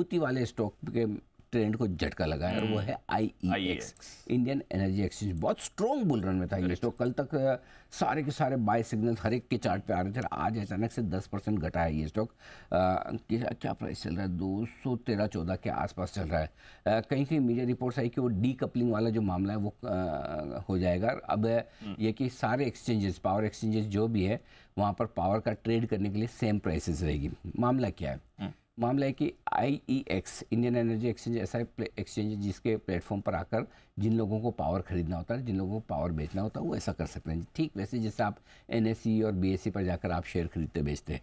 मजबूती वाले स्टॉक के ट्रेंड को झटका लगा है और वो है IEX, इंडियन एनर्जी एक्सचेंज। बहुत स्ट्रॉन्ग बुल रन में था ये स्टॉक। कल तक सारे के सारे बाय सिग्नल हर एक के चार्ट पे आ रहे थे। आज अचानक से 10% घटा है ये स्टॉक। क्या प्राइस चल रहा है? 213-14 के आसपास चल रहा है। कहीं कहीं मीडिया रिपोर्ट्स आई कि वो डीकपलिंग वाला जो मामला है वो हो जाएगा। अब ये कि सारे एक्सचेंजेस, पावर एक्सचेंजेस जो भी है, वहाँ पर पावर का ट्रेड करने के लिए सेम प्राइसेस रहेगी। मामला क्या है? मामला है कि IEX, इंडियन एनर्जी एक्सचेंज, ऐसा एक्सचेंज है जिसके प्लेटफॉर्म पर आकर जिन लोगों को पावर खरीदना होता है, जिन लोगों को पावर बेचना होता है, वो ऐसा कर सकते हैं। ठीक वैसे जैसे आप NSE और BSE पर जाकर आप शेयर खरीदते बेचते हैं,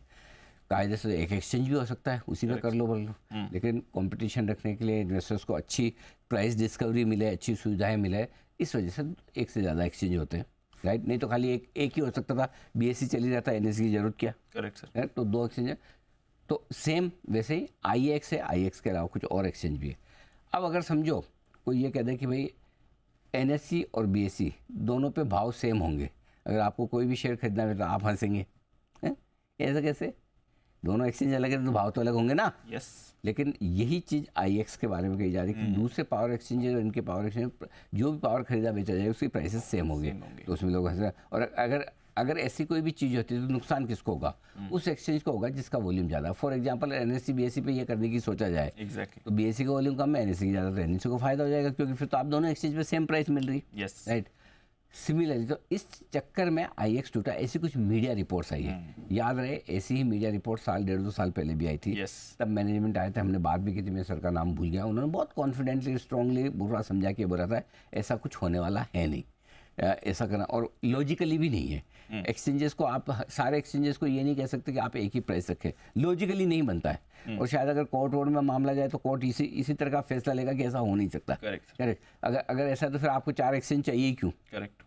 कायदे से एक एक्सचेंज भी हो सकता है, उसी में कर लो बोल लो। लेकिन कंपटीशन रखने के लिए, इन्वेस्टर्स को अच्छी प्राइस डिस्कवरी मिले, अच्छी सुविधाएँ मिले, इस वजह से एक से ज़्यादा एक्सचेंज होते हैं, राइट। नहीं तो खाली एक ही हो सकता था, BSE चली जाता, NSE की जरूरत क्या? Correct sir. तो 2 एक्सचेंज है। तो सेम वैसे ही IEX है, IEX के अलावा कुछ और एक्सचेंज भी है। अब अगर समझो कोई ये कह दे कि भाई NSE और BSE दोनों पे भाव सेम होंगे, अगर आपको कोई भी शेयर खरीदना है तो आप हंसेंगे, हैं? ऐसा कैसे? दोनों एक्सचेंज अलग है तो भाव तो अलग होंगे ना। यस। लेकिन यही चीज़ IEX के बारे में कही जा रही है कि दूसरे पावर एक्सचेंज और इनके पावर एक्सचेंज जो भी पावर खरीदा बेचा जाए उसकी प्राइसेस सेम होंगे, तो उसमें लोग हंस रहे हैं। और अगर ऐसी कोई भी चीज़ होती है तो नुकसान किसको होगा? उस एक्सचेंज को होगा जिसका वॉल्यूम ज़्यादा। फॉर एग्जांपल NSE BSE पे ये करने की सोचा जाए, तो BSE का वॉल्यूम कम है, NSE की ज़्यादा, तो NSE को फायदा हो जाएगा, क्योंकि फिर तो आप दोनों एक्सचेंज पे सेम प्राइस मिल रही है, राइट। सिमिलरली तो इस चक्कर में IEX टूटा, ऐसी कुछ मीडिया रिपोर्ट्स आई है। याद रहे, ऐसी ही मीडिया रिपोर्ट 1.5-2 साल पहले भी आई थी। तब मैनेजमेंट आया था, हमने बात भी की थी, मैं सर का नाम भूल गया, उन्होंने बहुत कॉन्फिडेंटली, स्ट्रांगली बुरा समझा के बोला था ऐसा कुछ होने वाला है नहीं, ऐसा करना, और लॉजिकली भी नहीं है। एक्सचेंजेस को आप, सारे एक्सचेंजेस को ये नहीं कह सकते कि आप एक ही प्राइस रखें, लॉजिकली नहीं बनता है। और शायद अगर कोर्ट वोर्ट में मामला जाए तो कोर्ट इसी तरह का फैसला लेगा कि ऐसा हो नहीं सकता। करेक्ट। अगर ऐसा है तो फिर आपको 4 एक्सचेंज चाहिए क्यों? करेक्ट।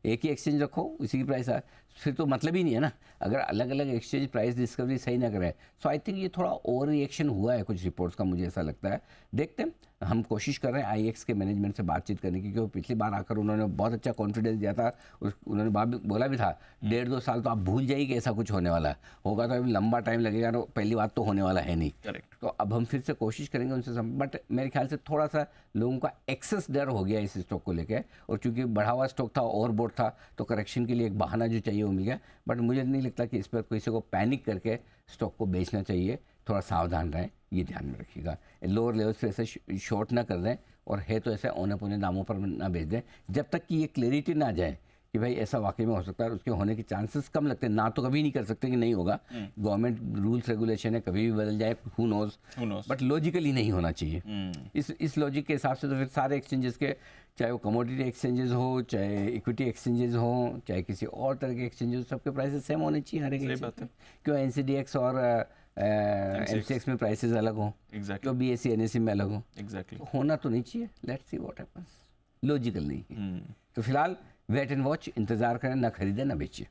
एक ही एक्सचेंज रखो, उसी की प्राइस है, फिर तो मतलब ही नहीं है ना, अगर अलग अलग एक्सचेंज प्राइस डिस्कवरी सही ना करे। सो आई थिंक ये थोड़ा ओवर रिएक्शन हुआ है कुछ रिपोर्ट्स का, मुझे ऐसा लगता है। देखते हैं, हम कोशिश कर रहे हैं IEX के मैनेजमेंट से बातचीत करने की, क्योंकि पिछली बार आकर उन्होंने बहुत अच्छा कॉन्फिडेंस दिया था। उन्होंने बोला भी था 1.5-2 साल तो आप भूल जाइए कि ऐसा कुछ होने वाला है, होगा तो अभी लंबा टाइम लगेगा, तो पहली बात तो होने वाला है नहीं। करेक्ट। तो अब हम फिर से कोशिश करेंगे उनसे, बट मेरे ख्याल से थोड़ा सा लोगों का एक्सेस डर हो गया इस स्टॉक को लेकर, और चूंकि बढ़ा हुआ स्टॉक था, ओवरबोट था, तो करेक्शन के लिए एक बहाना जो चाहिए वो मिल गया। बट मुझे नहीं लगता कि इस पर किसी को पैनिक करके स्टॉक को बेचना चाहिए। थोड़ा सावधान रहें, ये ध्यान में रखिएगा। लोअर लेवल्स पे ऐसे शॉर्ट ना कर दें, और है तो ऐसे औने पौने दामों पर ना बेच दें, जब तक कि ये क्लैरिटी ना जाए कि भाई ऐसा वाकई में हो सकता है। उसके होने के चांसेस कम लगते हैं, ना तो कभी नहीं कर सकते कि नहीं होगा, गवर्नमेंट रूल्स रेगुलेशन है, कभी भी बदल जाए, हु नोज, बट लॉजिकली नहीं होना चाहिए। इस लॉजिक के हिसाब से तो फिर सारे एक्सचेंजेस के, चाहे वो कमोडिटी एक्सचेंजेस हो, चाहे इक्विटी एक्सचेंजेस हो, चाहे किसी और तरह के एक्सचेंजेस, सबके प्राइसेस सेम होने चाहिए हर एक एक्सचेंज। क्यों NCDX और MCX में प्राइसेस अलग हों, क्यों BSE NSE में अलग हों? तो होना तो नहीं चाहिए। Let's see what happens, logical नहीं है। तो फिलहाल वेट एंड वॉच, इंतजार करें, ना खरीदें ना बेचिए।